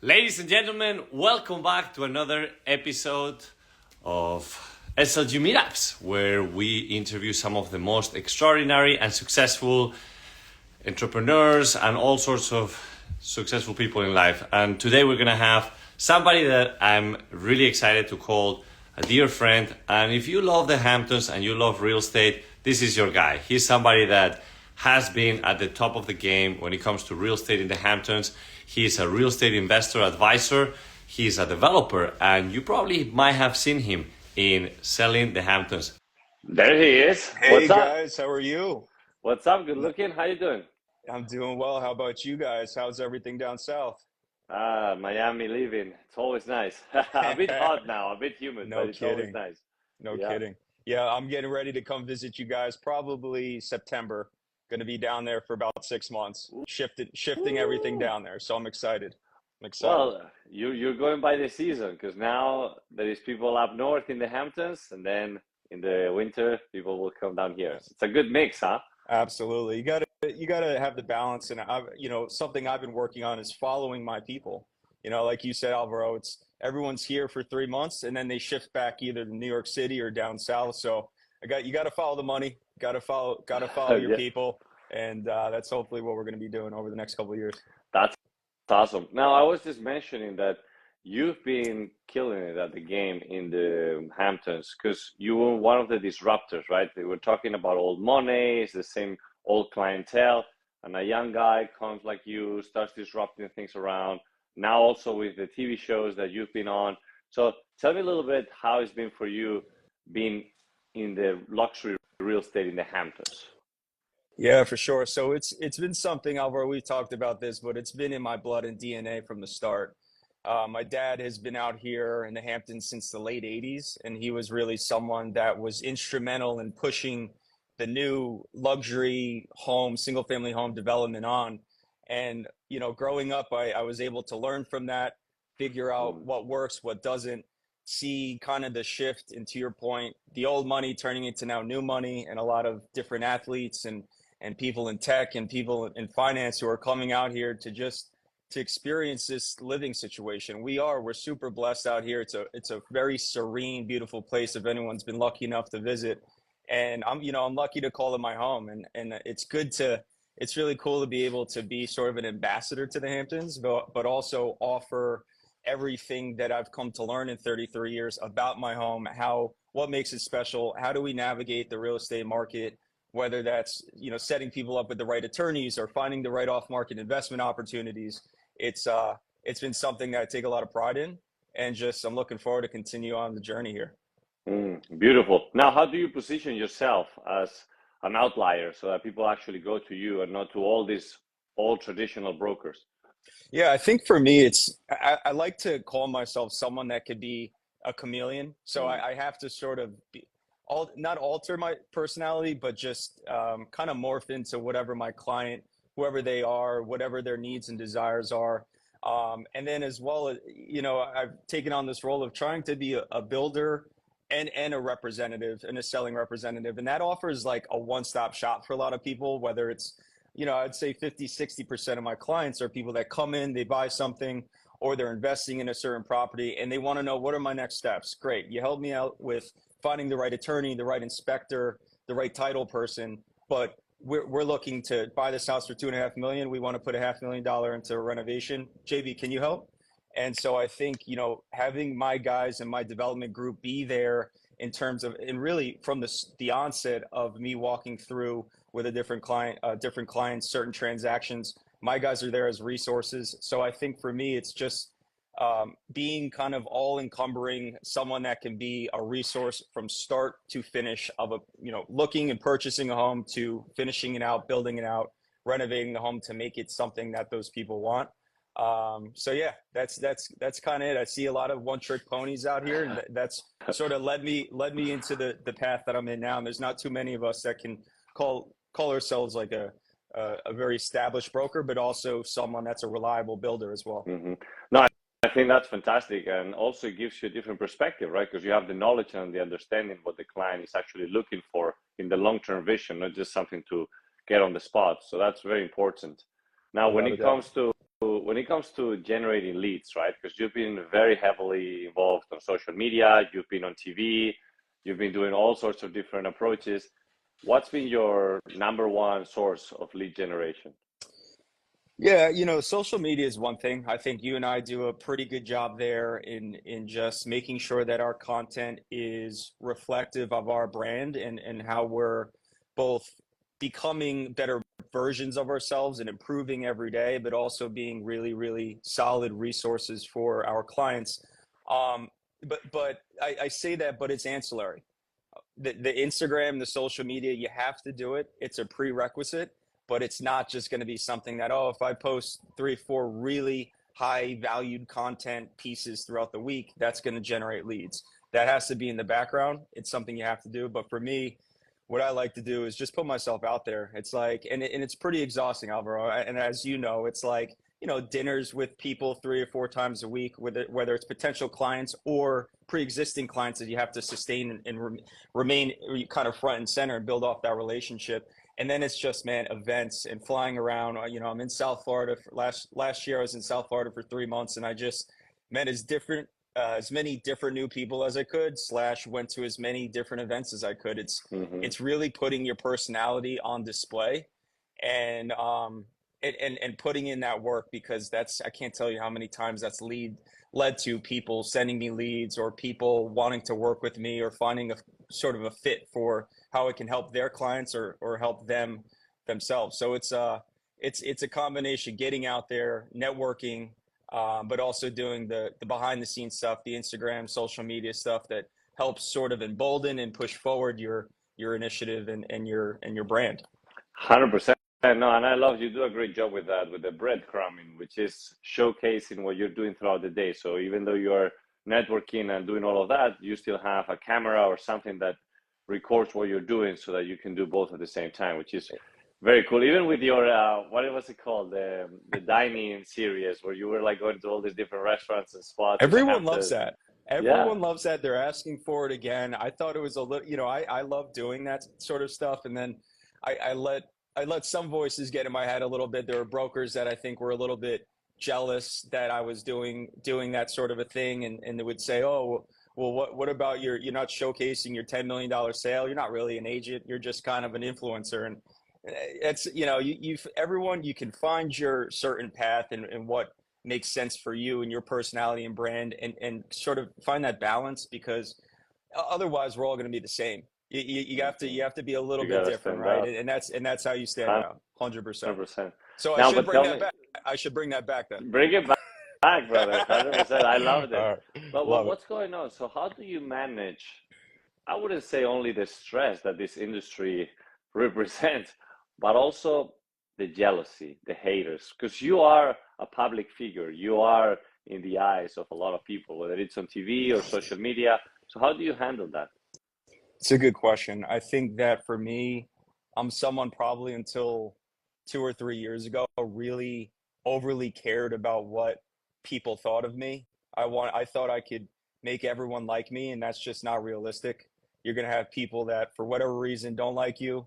Ladies and gentlemen, welcome back to another episode of SLG Meetups, where we interview some of the most extraordinary and successful entrepreneurs and all sorts of successful people in life. And today we're going to have somebody that I'm really excited to call a dear friend. And if you love the Hamptons and you love real estate, this is your guy. He's somebody that has been at the top of the game when it comes to real estate in the Hamptons. He's a real estate investor advisor. He's a developer, and you probably might have seen him in Selling the Hamptons. There he is. Hey What's up? guys, how are you? What's up? Good looking. How you doing? I'm doing well. How about you guys? How's everything down south? Miami living. It's always nice. A bit hot now, a bit humid, but No it's always kidding. nice. No Yeah. kidding. Yeah, I'm getting ready to come visit you guys probably September. Going to be down there for about 6 months, shifting everything down there. So I'm excited. I'm excited. Well, you're going by the season because now there is people up north in the Hamptons, and then in the winter people will come down here. So it's a good mix, huh? Absolutely. You gotta have the balance. And something I've been working on is following my people. Like you said, Alvaro, it's everyone's here for 3 months and then they shift back either to New York City or down south. So you got to follow the money, got to follow your Yeah. people. And that's hopefully what we're going to be doing over the next couple of years. That's awesome. Now, I was just mentioning that you've been killing it at the game in the Hamptons because you were one of the disruptors, right? They were talking about old money, it's the same old clientele, and a young guy comes like you, starts disrupting things around. Now, also with the TV shows that you've been on. So, tell me a little bit how it's been for you being in the luxury real estate in the Hamptons. Yeah, for sure. So it's been something, Alvaro, we've talked about this, but it's been in my blood and DNA from the start. My dad has been out here in the Hamptons since the late 80s, and he was really someone that was instrumental in pushing the new luxury home, single family home development on. And, growing up, I was able to learn from that, figure out Mm. what works, what doesn't, see kind of the shift, and to your point, the old money turning into now new money, and a lot of different athletes and people in tech and people in finance who are coming out here to experience this living situation. We're super blessed out here. It's a very serene, beautiful place if anyone's been lucky enough to visit. And I'm lucky to call it my home. And it's really cool to be able to be sort of an ambassador to the Hamptons, but also offer everything that I've come to learn in 33 years about my home, what makes it special, how do we navigate the real estate market, whether that's, setting people up with the right attorneys or finding the right off-market investment opportunities. It's been something that I take a lot of pride in, and I'm looking forward to continue on the journey here. Beautiful. Now, how do you position yourself as an outlier so that people actually go to you and not to all these old traditional brokers? Yeah, I think for me, I like to call myself someone that could be a chameleon. So I have to sort of not alter my personality, but just kind of morph into whatever my client, whoever they are, whatever their needs and desires are. And then as well, I've taken on this role of trying to be a builder and a representative and a selling representative. And that offers like a one-stop shop for a lot of people, whether it's, I'd say 50-60% of my clients are people that come in, they buy something, or they're investing in a certain property and they want to know, what are my next steps? Great. You help me out with finding the right attorney, the right inspector, the right title person, but we're looking to buy this house for $2.5 million. We want to put $500,000 into a renovation. JB, can you help? And so I think, having my guys and my development group be there in terms of, and really from the onset of me walking through with a different clients, certain transactions, my guys are there as resources. So I think for me, it's just being kind of all encumbering, someone that can be a resource from start to finish of looking and purchasing a home to finishing it out, building it out, renovating the home to make it something that those people want. So yeah, that's kind of it. I see a lot of one-trick ponies out here, and that's sort of led me into the path that I'm in now. And there's not too many of us that can call ourselves like a very established broker, but also someone that's a reliable builder as well. Mm-hmm. No, I think that's fantastic, and also it gives you a different perspective, right? Because you have the knowledge and the understanding what the client is actually looking for in the long-term vision, not just something to get on the spot. So that's very important. Now, when it when it comes to generating leads, right? Because you've been very heavily involved on social media, you've been on TV, you've been doing all sorts of different approaches. What's been your number one source of lead generation? Yeah, social media is one thing. I think you and I do a pretty good job there in just making sure that our content is reflective of our brand and how we're both becoming better versions of ourselves and improving every day, but also being really, really solid resources for our clients. Um, but I say that, but it's ancillary. The Instagram, the social media, you have to do it. It's a prerequisite, but it's not just going to be something that, oh, if I post 3, 4 really high valued content pieces throughout the week, that's going to generate leads. That has to be in the background. It's something you have to do. But for me, what I like to do is just put myself out there. It's like, and it's pretty exhausting, Alvaro. And as you know, it's like, dinners with people 3 or 4 times a week, whether it's potential clients or pre-existing clients that you have to sustain and remain kind of front and center and build off that relationship. And then it's just, man, events and flying around. I'm in South Florida. Last year, I was in South Florida for 3 months, and I just met as many different new people as I could. / went to as many different events as I could. It's really putting your personality on display, and putting in that work, because I can't tell you how many times that's led to people sending me leads or people wanting to work with me or finding a sort of a fit for how it can help their clients or help them themselves. So it's a combination, getting out there, networking, but also doing the behind the scenes stuff, the Instagram, social media stuff that helps sort of embolden and push forward your initiative and your brand. 100%. No, and I love you do a great job with that, with the breadcrumbing, which is showcasing what you're doing throughout the day. So even though you're networking and doing all of that, you still have a camera or something that records what you're doing so that you can do both at the same time, which is very cool. Even with your, what was it called? The dining series where you were like going to all these different restaurants and spots. Everyone loves that. Everyone Yeah. loves that. They're asking for it again. I thought it was a little, I love doing that sort of stuff. And then I let some voices get in my head a little bit. There were brokers that I think were a little bit jealous that I was doing that sort of a thing. And they would say, oh, well, what about you're not showcasing your $10 million sale. You're not really an agent. You're just kind of an influencer. And it's, everyone, you can find your certain path and what makes sense for you and your personality and brand, and sort of find that balance, because otherwise we're all going to be the same. You have to be a little bit different, right? And that's how you stand out, 100%. 100%. So Now, I should bring that back. I should bring that back then. Bring it back, brother. 100%. I loved it. All right. But Love what's going on? So how do you manage, I wouldn't say only the stress that this industry represents, but also the jealousy, the haters, because you are a public figure. You are in the eyes of a lot of people, whether it's on TV or social media. So how do you handle that? It's a good question. I think that for me, I'm someone probably until 2 or 3 years ago really overly cared about what people thought of me. I thought I could make everyone like me, and that's just not realistic. You're gonna have people that for whatever reason don't like you,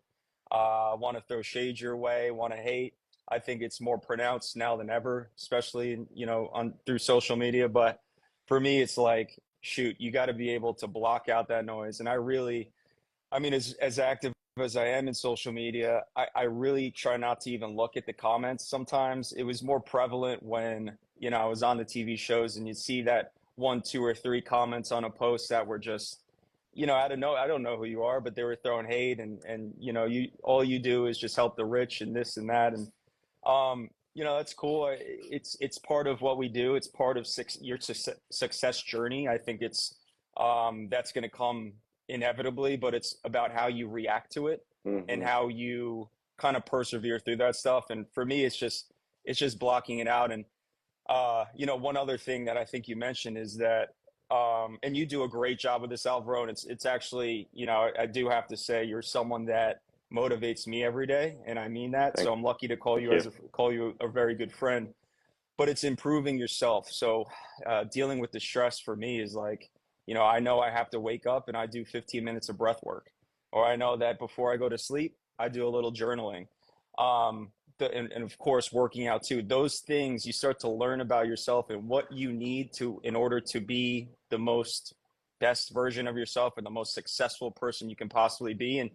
want to throw shade your way, want to hate. I think it's more pronounced now than ever, especially on through social media. But for me, it's like, shoot, you got to be able to block out that noise. And I mean, as active as I am in social media, I really try not to even look at the comments. Sometimes it was more prevalent when, I was on the TV shows and you'd see that 1, 2, or 3 comments on a post that were just, I don't know who you are, but they were throwing hate and all you do is just help the rich and this and that. And, that's cool. It's part of what we do. It's part of your success journey. I think that's going to come inevitably, but it's about how you react to it and how you kind of persevere through that stuff. And for me, it's just blocking it out. And, one other thing that I think you mentioned is that, and you do a great job with this, Alvaro, and it's actually, I do have to say you're someone that motivates me every day. And I mean that. So I'm lucky to call you a very good friend, but it's improving yourself. So, dealing with the stress for me is like, I know I have to wake up and I do 15 minutes of breath work, or I know that before I go to sleep, I do a little journaling. and of course working out too, those things you start to learn about yourself and what you need to in order to be the most best version of yourself and the most successful person you can possibly be. And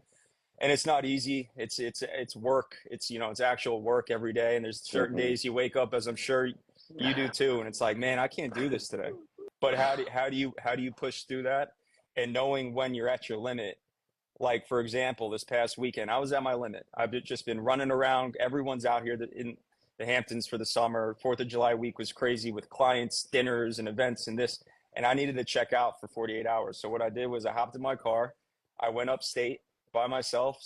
it's not easy. It's work. It's, you know, it's actual work every day. And there's certain Mhm. days you wake up, as I'm sure you do too, and it's like, man, I can't do this today. But how do you push through that? And knowing when you're at your limit. Like, for example, this past weekend, I was at my limit. I've just been running around. Everyone's out here in the Hamptons for the summer. 4th of July week was crazy with clients, dinners, and events and this. And I needed to check out for 48 hours. So what I did was I hopped in my car. I went upstate by myself,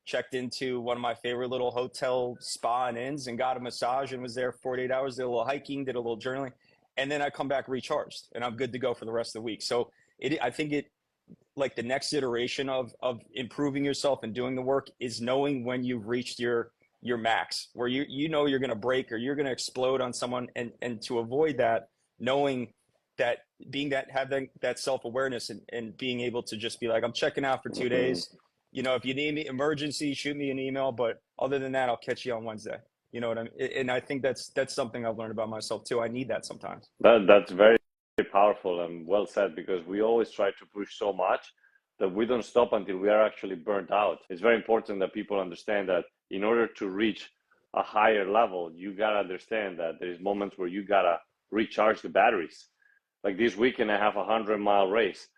checked into one of my favorite little hotel spa and inns and got a massage and was there for 48 hours, did a little hiking, did a little journaling. And then I come back recharged and I'm good to go for the rest of the week. So I think like the next iteration of improving yourself and doing the work is knowing when you've reached your max, where you know you're going to break or you're going to explode on someone, and to avoid that, knowing that, being that, having that self-awareness and being able to just be like, I'm checking out for 2 days. You know, if you need me emergency, shoot me an email, but other than that, I'll catch you on Wednesday. You know what I mean? And I think that's something I've learned about myself too. I need that sometimes. That's very powerful and well said, because we always try to push so much that we don't stop until we are actually burnt out. It's very important that people understand that in order to reach a higher level, you gotta understand that there's moments where you gotta recharge the batteries. Like this weekend, I have a 100-mile race,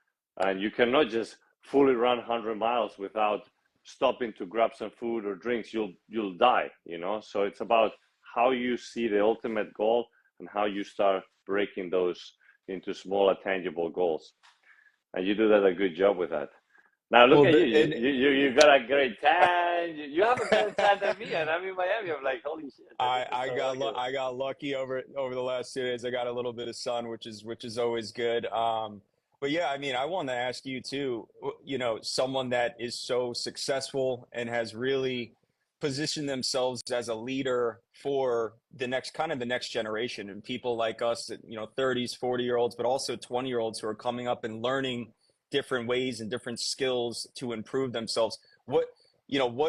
and you cannot just fully run 100 miles without stopping to grab some food or drinks. You'll die, you know. So it's about how you see the ultimate goal and how you start breaking those into smaller, tangible goals. And you do that a good job with that. Now look Well, at you. You got a great tan. You have a better tan than me, and I'm in Miami. I'm like, holy shit! This is so lucky. I got lucky over the last 2 days. I got a little bit of sun, which is always good. But yeah, I mean, I want to ask you too. You know, someone that is so successful and has really positioned themselves as a leader for the next generation, and people like us, you know, 30s, 40-year-olds, but also 20-year-olds who are coming up and learning different ways and different skills to improve themselves. What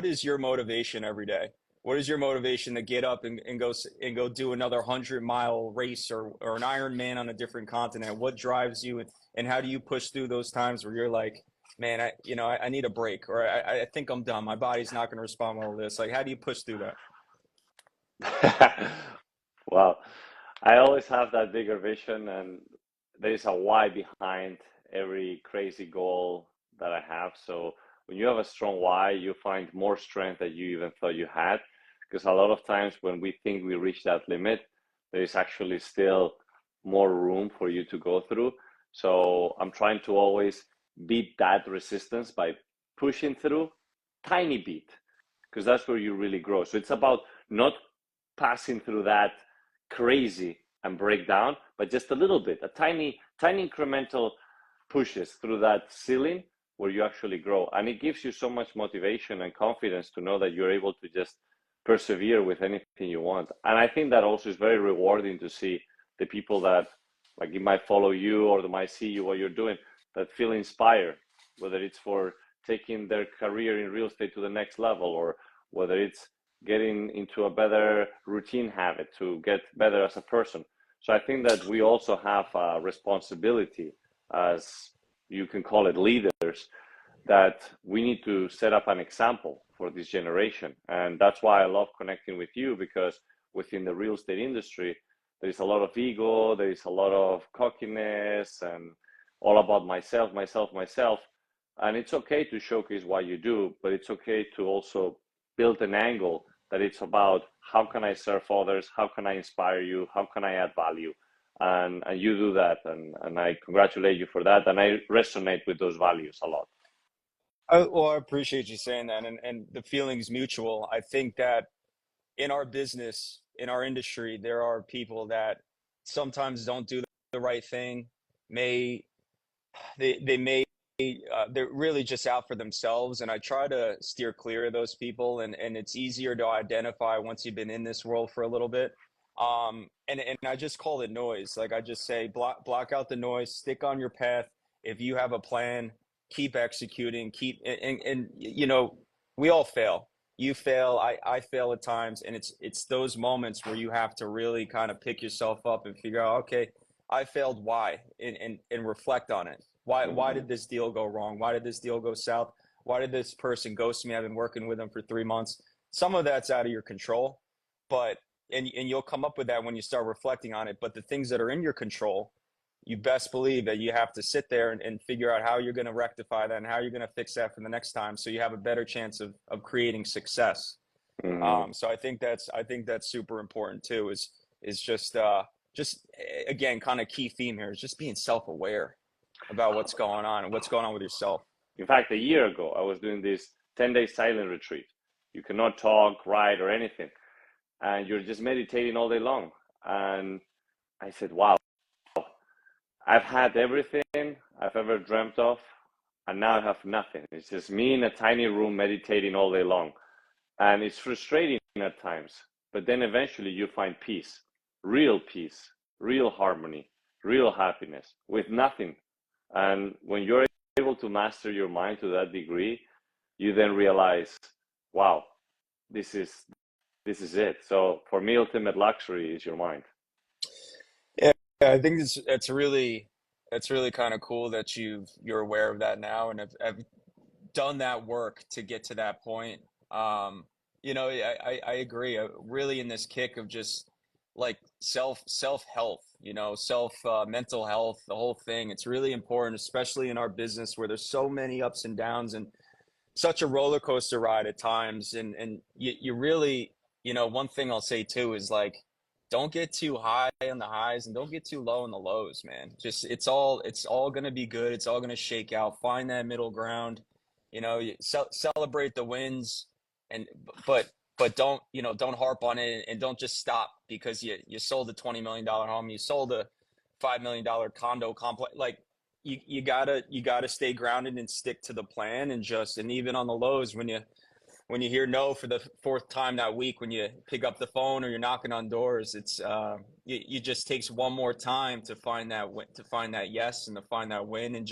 is your motivation every day? What is your motivation to get up and go do another 100-mile race or an Ironman on a different continent? What drives you, and how do you push through those times where you're like, man, I need a break, or I think I'm done. My body's not going to respond well to this. Like, how do you push through Yeah. Well, I always have that bigger vision, and there is a why behind every crazy goal that I have. So when you have a strong why, you find more strength than you even thought you had. Because a lot of times when we think we reach that limit, there is actually still more room for you to go through. So I'm trying to always beat that resistance by pushing through tiny bit, because that's where you really grow. So it's about not passing through that crazy and break down, but just a little bit, a tiny incremental pushes through that ceiling where you actually grow. And it gives you so much motivation and confidence to know that you're able to just persevere with anything you want. And I think that also is very rewarding to see the people that, like, it might follow you or they might see you what you're doing, that feel inspired, whether it's for taking their career in real estate to the next level, or whether it's getting into a better routine habit to get better as a person. So I think that we also have a responsibility, as you can call it, leaders, that we need to set up an example for this generation. And that's why I love connecting with you, because within the real estate industry, there is a lot of ego, there is a lot of cockiness, and all about myself. And it's okay to showcase what you do, but it's okay to also build an angle that it's about how can I serve others, how can I inspire you, how can I add value, and you do that, and I congratulate you for that, and I resonate with those values a lot. Well, I appreciate you saying that, and the feeling's mutual. I think that in our business, in our industry, there are people that sometimes don't do the right thing. May they may they're really just out for themselves, and I try to steer clear of those people. And it's easier to identify once you've been in this world for a little bit. And I just call it noise. Like, I just say, block out the noise, stick on your path. If you have a plan, keep executing, and we all fail. you fail, I fail at times, and it's those moments where you have to really kind of pick yourself up and figure out, okay, I failed, why, and reflect on it. Why did this deal go wrong? Why did this deal go south? Why did this person ghost me? I've been working with them for 3 months. Some of that's out of your control, but and you'll come up with that when you start reflecting on it. But the things that are in your control, you best believe that you have to sit there and figure out how you're going to rectify that and how you're going to fix that for the next time, so you have a better chance of creating success. So I think that's super important too. Is just again, kind of key theme here is just being self-aware about what's going on and what's going on with yourself. In fact, a year ago, I was doing this 10-day silent retreat. You cannot talk, write, or anything, and you're just meditating all day long. And I said, wow, I've had everything I've ever dreamt of, and now I have nothing. It's just me in a tiny room meditating all day long. And it's frustrating at times, but then eventually you find peace, real harmony, real happiness with nothing. And when you're able to master your mind to that degree, you then realize, wow, this is it. So for me, ultimate luxury is your mind. Yeah, I think that's really kind of cool that you're aware of that now and have done that work to get to that point. You know, I agree. Really in this kick of just like self health, you know, mental health, the whole thing. It's really important, especially in our business where there's so many ups and downs and such a roller coaster ride at times. And you really, you know, one thing I'll say too is like, don't get too high on the highs and don't get too low on the lows, man. Just it's all going to be good. It's all going to shake out. Find that middle ground. You know, celebrate the wins, and but don't, you know, don't harp on it, and don't just stop because you sold a $20 million home, you sold a $5 million condo complex. Like you gotta stay grounded and stick to the plan, and even on the lows, when you hear no for the fourth time that week, when you pick up the phone or you're knocking on doors, it's you just takes one more time to find that yes and to find that win, and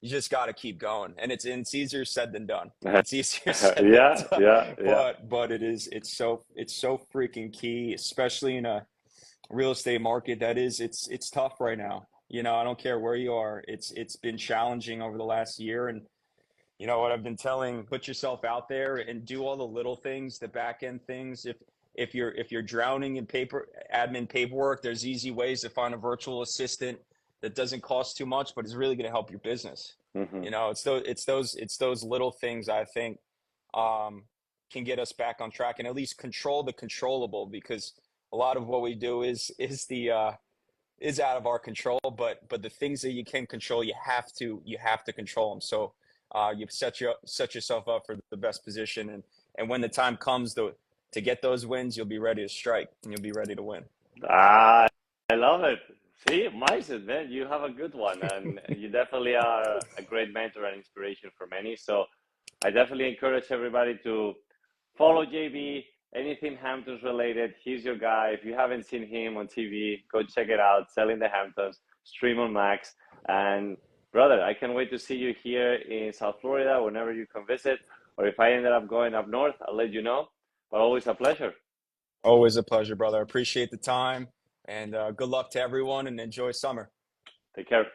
you just got to keep going. And it's easier said than done. It's easier said than done. But it's so freaking key, especially in a real estate market that it's tough right now. You know, I don't care where you are. It's been challenging over the last year, and you know what I've been telling, put yourself out there and do all the little things, the back end things. If you're drowning in admin paperwork, there's easy ways to find a virtual assistant that doesn't cost too much, but is really going to help your business. You know, it's those little things I think can get us back on track and at least control the controllable, because a lot of what we do is out of our control, but the things that you can control, you have to control them. So you've set yourself up for the best position, and when the time comes to get those wins, you'll be ready to strike and you'll be ready to win. I love it. See, mindset, man, you have a good one, and you definitely are a great mentor and inspiration for many. So I definitely encourage everybody to follow JB, anything Hamptons related. He's your guy. If you haven't seen him on TV, go check it out. Selling the Hamptons, stream on Max. And brother, I can't wait to see you here in South Florida whenever you come visit. Or if I ended up going up north, I'll let you know. But always a pleasure. Always a pleasure, brother. I appreciate the time, and good luck to everyone, and enjoy summer. Take care.